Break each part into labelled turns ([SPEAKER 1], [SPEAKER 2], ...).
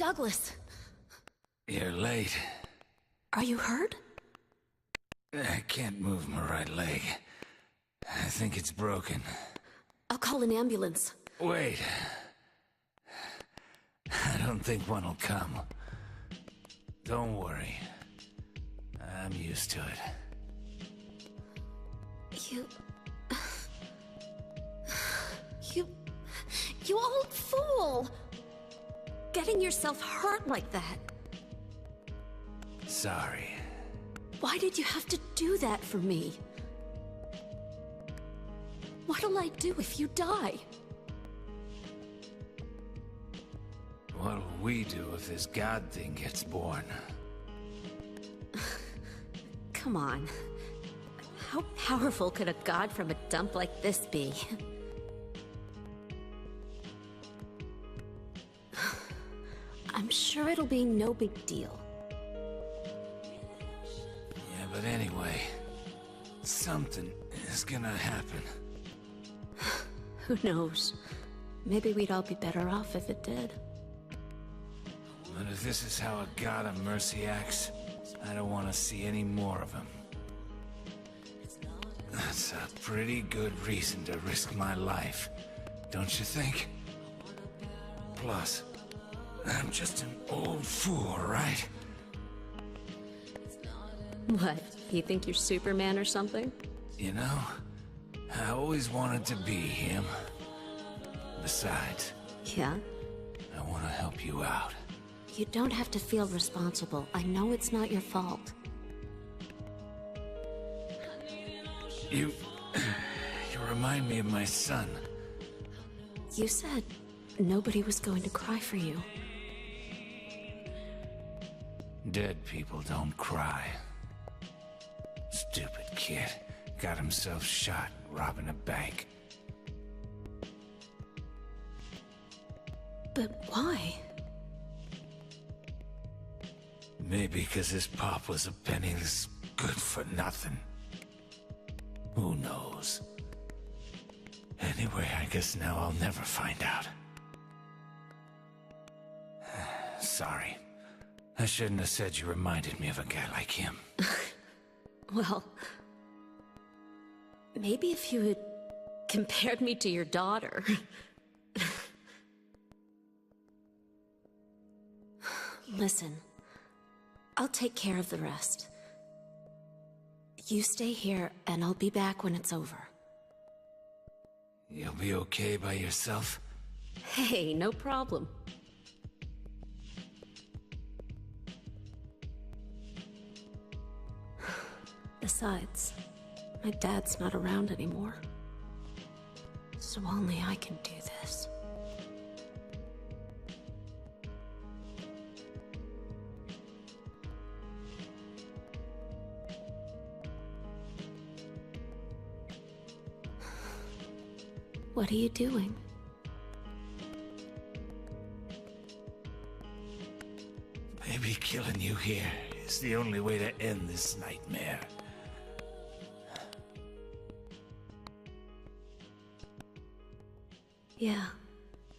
[SPEAKER 1] Douglas.
[SPEAKER 2] You're late.
[SPEAKER 1] Are you hurt?
[SPEAKER 2] I can't move my right leg. I think it's broken.
[SPEAKER 1] I'll call an ambulance.
[SPEAKER 2] Wait. I don't think one will come. Don't worry. I'm used to it.
[SPEAKER 1] You old fool! Getting yourself hurt like that.
[SPEAKER 2] Sorry.
[SPEAKER 1] Why did you have to do that for me? What'll I do if you die?
[SPEAKER 2] What'll we do if this god thing gets born?
[SPEAKER 1] Come on. How powerful could a god from a dump like this be? I'm sure it'll be no big deal.
[SPEAKER 2] Yeah, but anyway, something is gonna happen.
[SPEAKER 1] Who knows? Maybe we'd all be better off if it did.
[SPEAKER 2] But if this is how a god of mercy acts, I don't want to see any more of him. That's a pretty good reason to risk my life, don't you think? Plus, I'm just an old fool, right?
[SPEAKER 1] What? You think you're Superman or something?
[SPEAKER 2] You know, I always wanted to be him. Besides,
[SPEAKER 1] Yeah?
[SPEAKER 2] I want to help you out.
[SPEAKER 1] You don't have to feel responsible. I know it's not your fault.
[SPEAKER 2] You remind me of my son.
[SPEAKER 1] You said nobody was going to cry for you.
[SPEAKER 2] Dead people don't cry. Stupid kid. Got himself shot robbing a bank.
[SPEAKER 1] But why?
[SPEAKER 2] Maybe because his pop was a penniless good for nothing. Who knows? Anyway, I guess now I'll never find out. Sorry. I shouldn't have said you reminded me of a guy like him.
[SPEAKER 1] Well, maybe if you had compared me to your daughter. Listen, I'll take care of the rest. You stay here, and I'll be back when it's over.
[SPEAKER 2] You'll be okay by yourself?
[SPEAKER 1] Hey, no problem. Besides, my dad's not around anymore. So only I can do this. What are you doing?
[SPEAKER 2] Maybe killing you here is the only way to end this nightmare.
[SPEAKER 1] Yeah,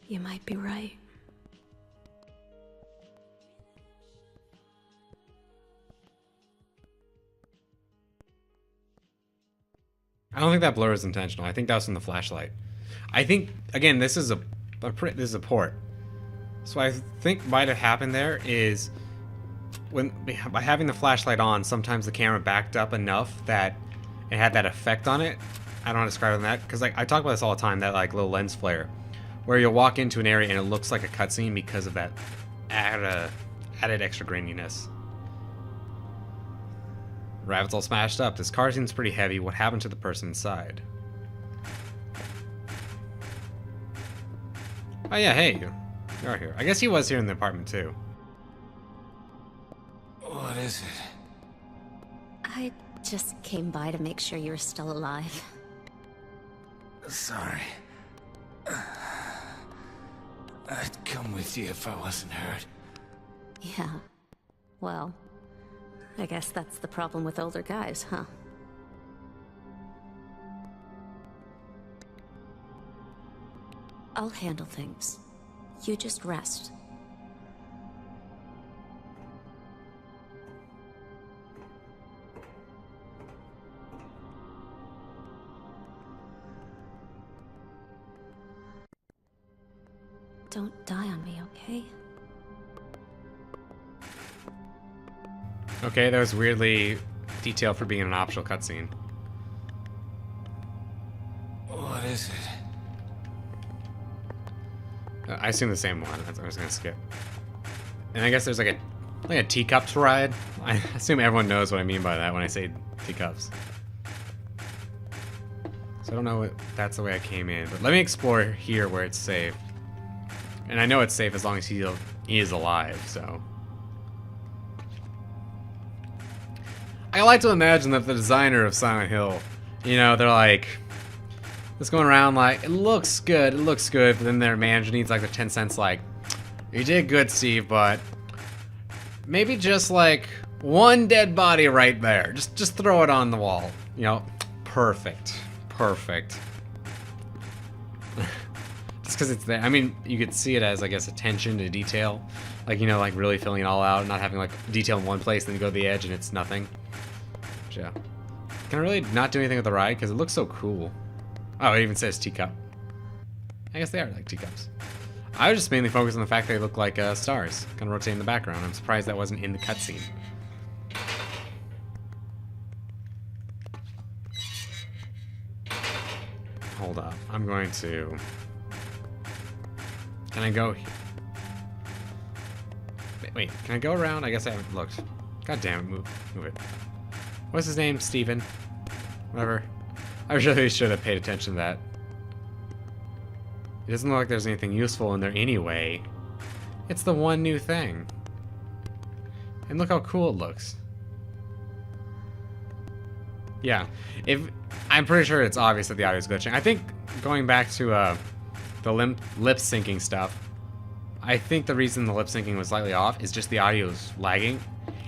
[SPEAKER 1] you might be right.
[SPEAKER 3] I don't think that blur is intentional. I think that was from the flashlight. I think, again, this is a port. So I think might have happened there is by having the flashlight on, sometimes the camera backed up enough that it had that effect on it. I don't know how to describe that, because like I talk about this all the time, that like little lens flare, where you'll walk into an area and it looks like a cutscene because of that added extra graininess. Rabbit's all smashed up. This car seems pretty heavy. What happened to the person inside? Oh yeah, hey, you are here. I guess he was here in the apartment too.
[SPEAKER 2] What is it?
[SPEAKER 1] I just came by to make sure you were still alive.
[SPEAKER 2] Sorry. I'd come with you if I wasn't hurt.
[SPEAKER 1] Yeah. Well, I guess that's the problem with older guys, huh? I'll handle things. You just rest. Don't die on me, okay?
[SPEAKER 3] Okay, that was weirdly detailed for being an optional cutscene.
[SPEAKER 2] What is it?
[SPEAKER 3] I assume the same one. That's what I was gonna skip. And I guess there's like a teacups ride. I assume everyone knows what I mean by that when I say teacups. So I don't know if that's the way I came in, but let me explore here where it's safe. And I know it's safe as long as he is alive, so. I like to imagine that the designer of Silent Hill, you know, they're like, just going around like, it looks good, but then their manager needs like the 10 cents like, you did good, Steve, but maybe just like one dead body right there. Just throw it on the wall. You know, perfect. Just because it's there. I mean, you could see it as, I guess, attention to detail. Like, you know, like really filling it all out and not having like detail in one place, then you go to the edge and it's nothing. But yeah. Can I really not do anything with the ride? Because it looks so cool. Oh, it even says teacup. I guess they are like teacups. I was just mainly focused on the fact they look like stars, kind of rotating in the background. I'm surprised that wasn't in the cutscene. Hold up. I'm going to... Can I go here? Wait, can I go around? I guess I haven't looked. God damn it, move it. What's his name? Steven? Whatever. I really should have paid attention to that. It doesn't look like there's anything useful in there anyway. It's the one new thing. And look how cool it looks. Yeah, I'm pretty sure it's obvious that the audio is glitching. I think going back to the lip syncing stuff, I think the reason the lip syncing was slightly off is just the audio is lagging.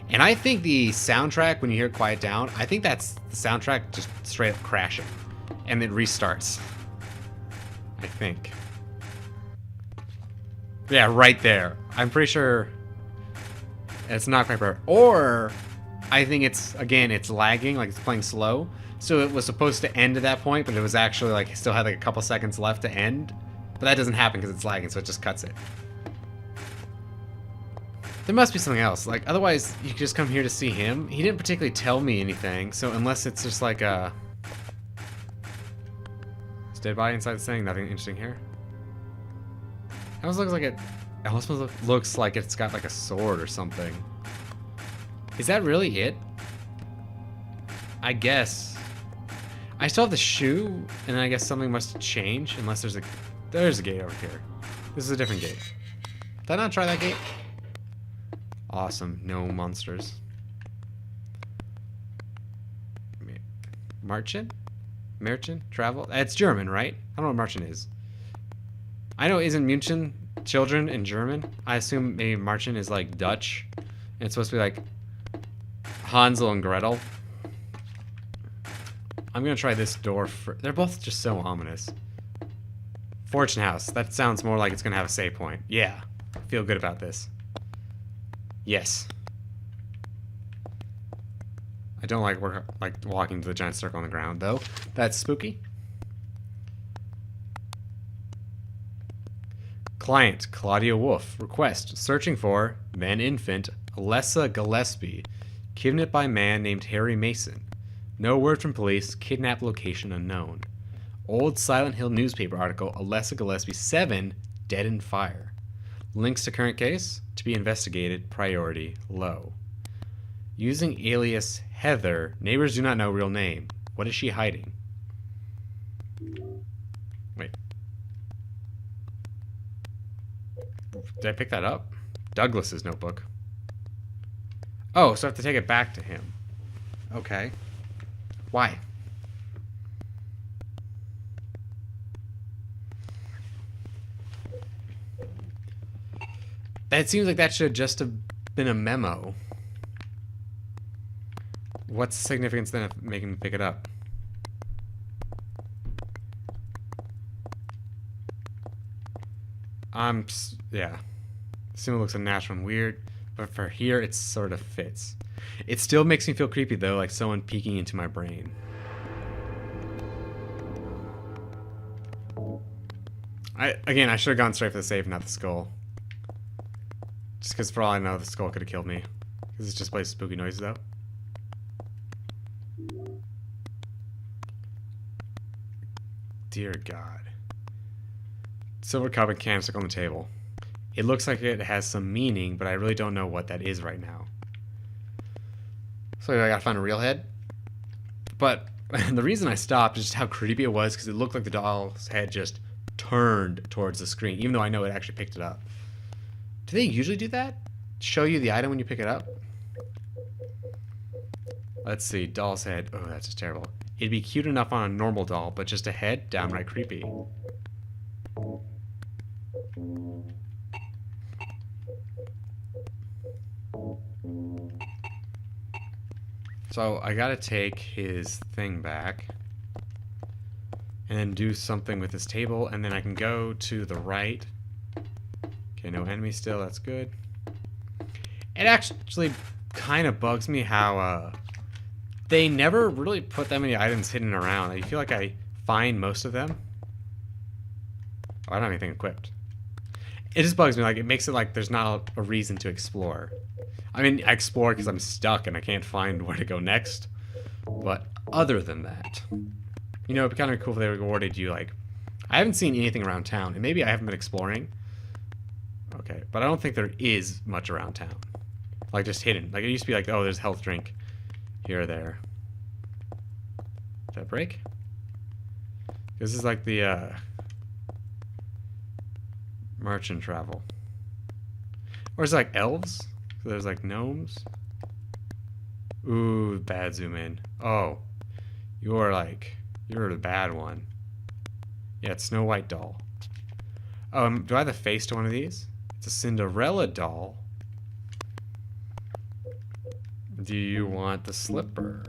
[SPEAKER 3] And I think the soundtrack, when you hear it quiet down, I think that's the soundtrack just straight up crashing. And it restarts. I think. Yeah, right there. I'm pretty sure it's not quite perfect. Or I think it's, again, it's lagging, like it's playing slow. So it was supposed to end at that point, but it was actually like, still had like a couple seconds left to end. But that doesn't happen because it's lagging, so it just cuts it. There must be something else. Like, otherwise, you could just come here to see him. He didn't particularly tell me anything, so unless it's just like a... Is dead body inside the thing? Nothing interesting here. It almost looks like it almost looks like it's got like a sword or something. Is that really it? I guess. I still have the shoe, and then I guess something must change unless there's a gate over here. This is a different gate. Did I not try that gate? Awesome. No monsters. Merchant? Merchant? Travel? It's German, right? I don't know what merchant is. I know, isn't München children in German? I assume maybe merchant is like Dutch. And it's supposed to be like Hansel and Gretel. I'm gonna try this door for... They're both just so ominous. Fortune house. That sounds more like it's gonna have a save point. Yeah. I feel good about this. Yes. I don't like walking to the giant circle on the ground, though. That's spooky. Client, Claudia Wolf. Request, searching for then infant Alessa Gillespie, kidnapped by man named Harry Mason. No word from police, kidnap location unknown. Old Silent Hill newspaper article, Alessa Gillespie 7, dead in fire. Links to current case, to be investigated, priority, low. Using alias Heather, neighbors do not know real name. What is she hiding? Wait. Did I pick that up? Douglas's notebook. Oh, so I have to take it back to him. Okay. Why? It seems like that should just have been a memo. What's the significance then of making me pick it up? Yeah. Assume it looks unnatural and weird, but for here it sort of fits. It still makes me feel creepy though, like someone peeking into my brain. I should have gone straight for the safe, not the skull. Just because for all I know, the skull could have killed me. Because it just plays spooky noises, though. Dear God. Silver cup and candlestick on the table. It looks like it has some meaning, but I really don't know what that is right now. So I gotta find a real head. But the reason I stopped is just how creepy it was, because it looked like the doll's head just turned towards the screen, even though I know it actually picked it up. Do they usually do that? Show you the item when you pick it up? Let's see, doll's head. Oh, that's just terrible. It'd be cute enough on a normal doll, but just a head? Downright creepy. So I gotta take his thing back and then do something with his table, and then I can go to the right. Okay, no enemy still, that's good. It actually kind of bugs me how they never really put that many items hidden around. I feel like I find most of them. Oh, I don't have anything equipped. It just bugs me, like it makes it like there's not a reason to explore. I mean, I explore because I'm stuck and I can't find where to go next. But other than that, you know, it'd be kind of cool if they rewarded you, like, I haven't seen anything around town, and maybe I haven't been exploring. Okay, but I don't think there is much around town. Like, just hidden. Like, it used to be like, oh, there's health drink here or there. Did that break? This is like the, merchant travel. Or is it like elves? So there's like gnomes. Ooh, bad zoom in. Oh, you're the bad one. Yeah, it's Snow White doll. Do I have the face to one of these? It's a Cinderella doll. Do you want the slipper?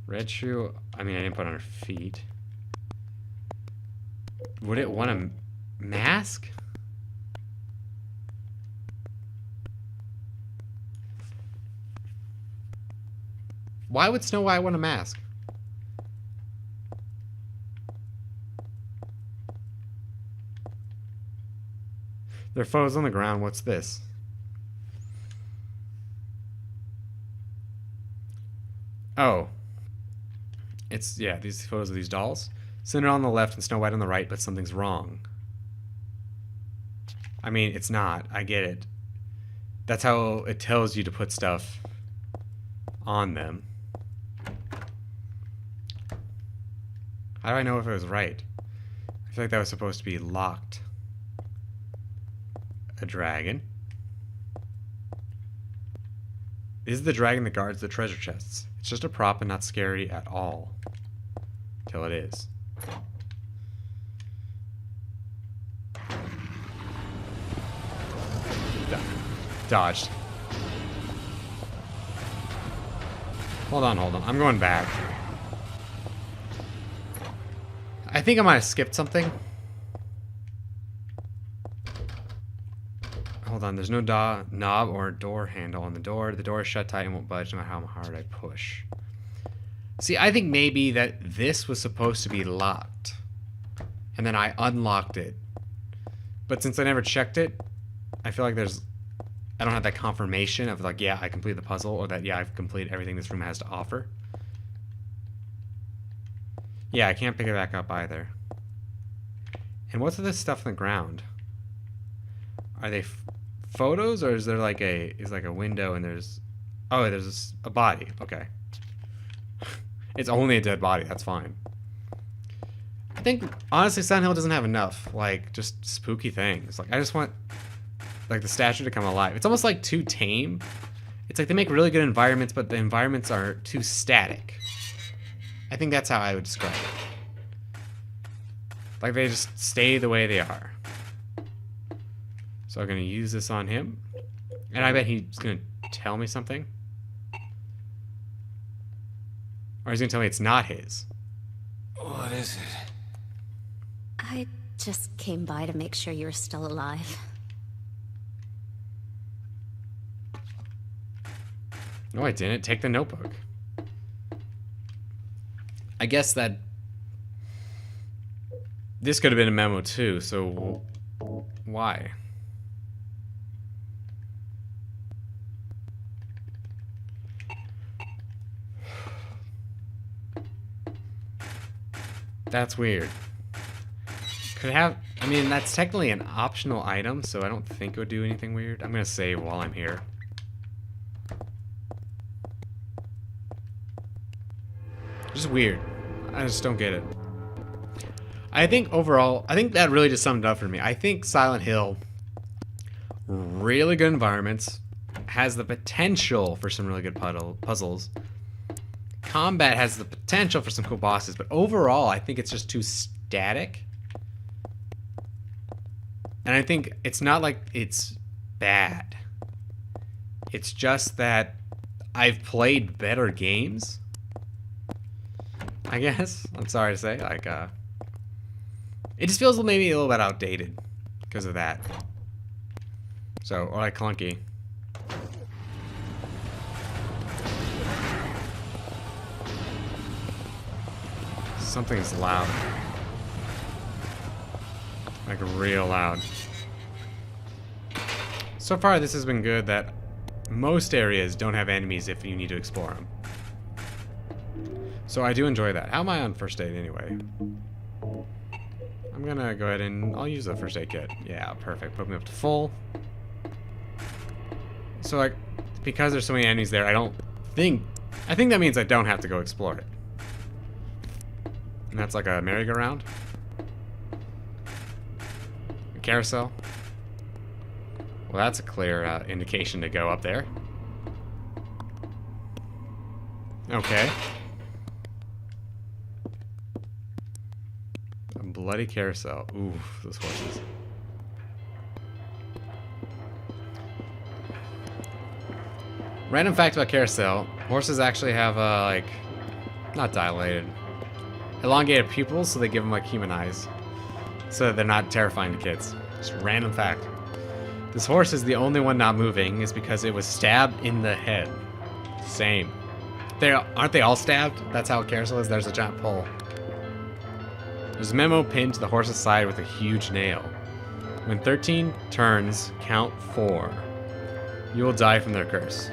[SPEAKER 3] Red shoe. I mean, I didn't put on her feet. Would it want a mask? Why would Snow White want a mask? There are photos on the ground. What's this? Oh. It's, yeah, these photos of these dolls. Cinderella on the left and Snow White on the right, but something's wrong. I mean, it's not. I get it. That's how it tells you to put stuff on them. How do I know if it was right? I feel like that was supposed to be locked. A dragon. This is the dragon that guards the treasure chests. It's just a prop and not scary at all. Till it is. Dodged. Hold on. I'm going back. I think I might have skipped something. Hold on, there's no knob or door handle on the door. The door is shut tight and won't budge no matter how hard I push. See, I think maybe that this was supposed to be locked. And then I unlocked it. But since I never checked it, I feel like I don't have that confirmation of like, yeah, I completed the puzzle, or that, yeah, I've completed everything this room has to offer. Yeah, I can't pick it back up either. And what's this stuff on the ground? Are they photos, or is there like a window and there's a body? Okay. It's only a dead body, that's fine. I think honestly Silent Hill doesn't have enough like just spooky things. Like I just want like the statue to come alive. It's almost like too tame. It's like they make really good environments, but the environments are too static. I think that's how I would describe it. Like they just stay the way they are. So I'm gonna use this on him. And I bet he's gonna tell me something. Or he's gonna tell me it's not his.
[SPEAKER 2] What is it?
[SPEAKER 1] I just came by to make sure you're still alive.
[SPEAKER 3] No, I didn't. Take the notebook. I guess that this could have been a memo too, so why? That's weird. Could have, I mean, that's technically an optional item, so I don't think it would do anything weird. I'm gonna save while I'm here. Just weird. I just don't get it. I think overall, I think that really just summed it up for me. I think Silent Hill, really good environments, has the potential for some really good puzzles. Combat has the potential for some cool bosses, but overall, I think it's just too static. And I think it's not like it's bad. It's just that I've played better games, I guess. I'm sorry to say, like, it just feels maybe a little bit outdated because of that. So, or like clunky. Something's loud. Like real loud. So far this has been good that most areas don't have enemies if you need to explore them. So I do enjoy that. How am I on first aid anyway? I'm gonna go ahead and I'll use the first aid kit. Yeah, perfect. Put me up to full. So like, because there's so many enemies there, I think that means I don't have to go explore it. And that's like a merry-go-round. A carousel. Well, that's a clear indication to go up there. Okay. A bloody carousel. Ooh, those horses. Random fact about carousel. Horses actually have, like, not dilated, elongated pupils, so they give them, like, human eyes. So that they're not terrifying to kids. Just random fact. This horse is the only one not moving is because it was stabbed in the head. Same. Aren't they all stabbed? That's how a carousel is. There's a giant pole. There's a memo pinned to the horse's side with a huge nail. When 13 turns, count 4. You will die from their curse.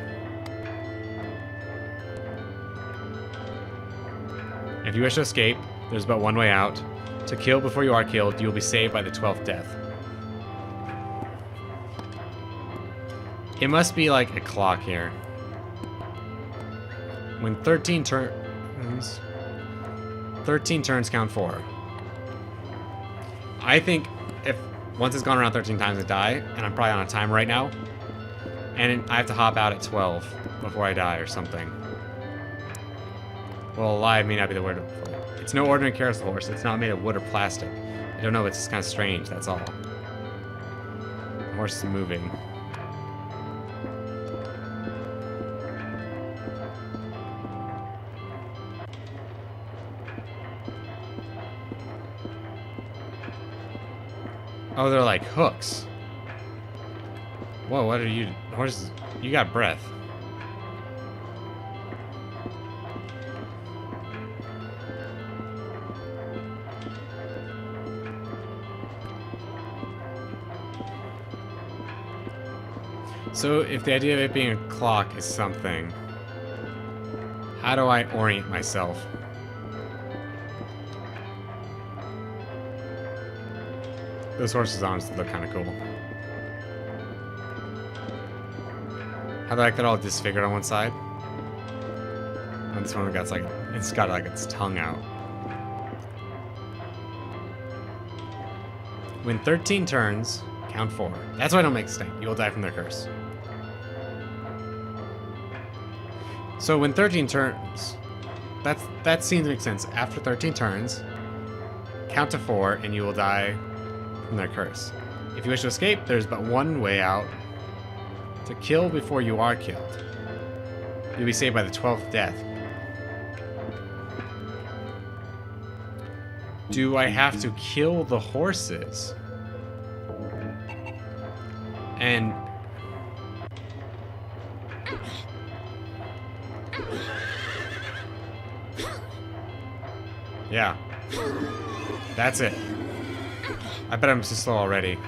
[SPEAKER 3] If you wish to escape, there's but one way out. To kill before you are killed, you will be saved by the 12th death. It must be like a clock here. When 13 turns, count 4. I think if once it's gone around 13 times I die, and I'm probably on a timer right now, and I have to hop out at 12 before I die or something. Well, alive may not be the word for it. It's no ordinary carousel horse. It's not made of wood or plastic. I don't know, it's just kind of strange, that's all. The horse is moving. Oh, they're like hooks. Whoa, what are you? Horses, you got breath. So, if the idea of it being a clock is something, how do I orient myself? Those horses honestly look kind of cool. How they like they're all disfigured on one side. And this one got like it's got like its tongue out. When 13 turns, count 4. That's why I don't make stink. You will die from their curse. So when 13 turns, that seems to make sense. After 13 turns, count to 4 and you will die from their curse. If you wish to escape, there's but one way out. To kill before you are killed. You'll be saved by the 12th death. Do I have to kill the horses? And Yeah. That's it. I bet I'm too slow already.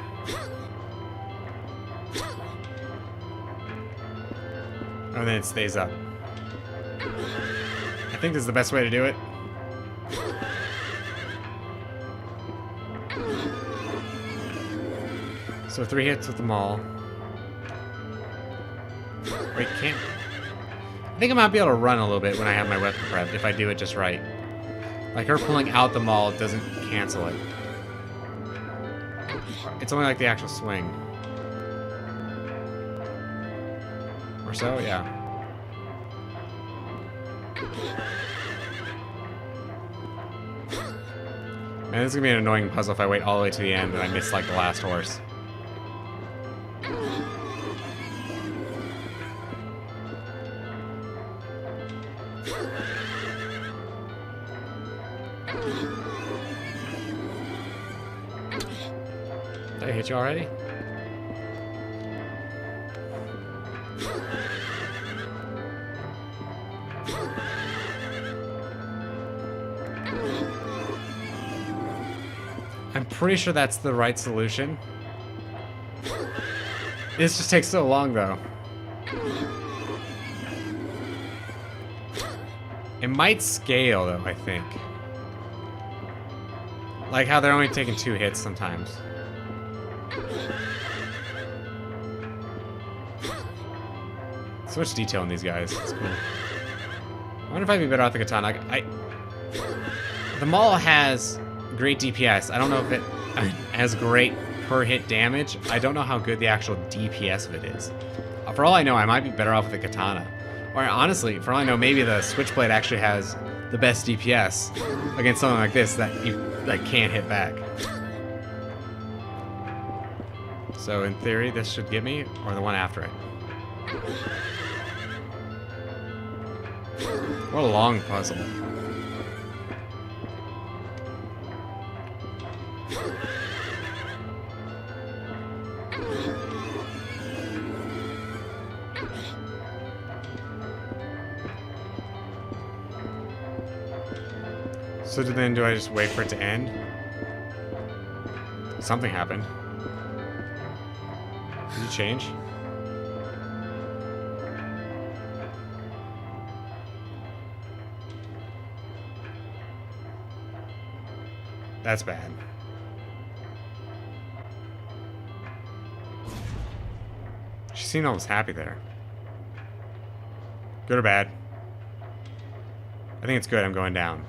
[SPEAKER 3] And then it stays up. I think this is the best way to do it. So 3 hits with them all. Wait, can't... I think I might be able to run a little bit when I have my weapon prepped, if I do it just right. Like her pulling out the maul doesn't cancel it. It's only like the actual swing. Or so, yeah. Man, this is gonna be an annoying puzzle if I wait all the way to the end and I miss like the last horse. Did I hit you already? I'm pretty sure that's the right solution. This just takes so long, though. It might scale, though, I think. Like how they're only taking 2 hits sometimes. So much detail in these guys. It's cool. I wonder if I'd be better off the katana. The maul has great DPS. I don't know if it has great per hit damage. I don't know how good the actual DPS of it is. For all I know, I might be better off with the katana. Or honestly, for all I know, maybe the switchblade actually has the best DPS against something like this that you can't hit back. So in theory, this should get me, or the one after it. What a long puzzle. So then do I just wait for it to end? Something happened. Did you change? That's bad. She seemed almost happy there. Good or bad? I think it's good. I'm going down.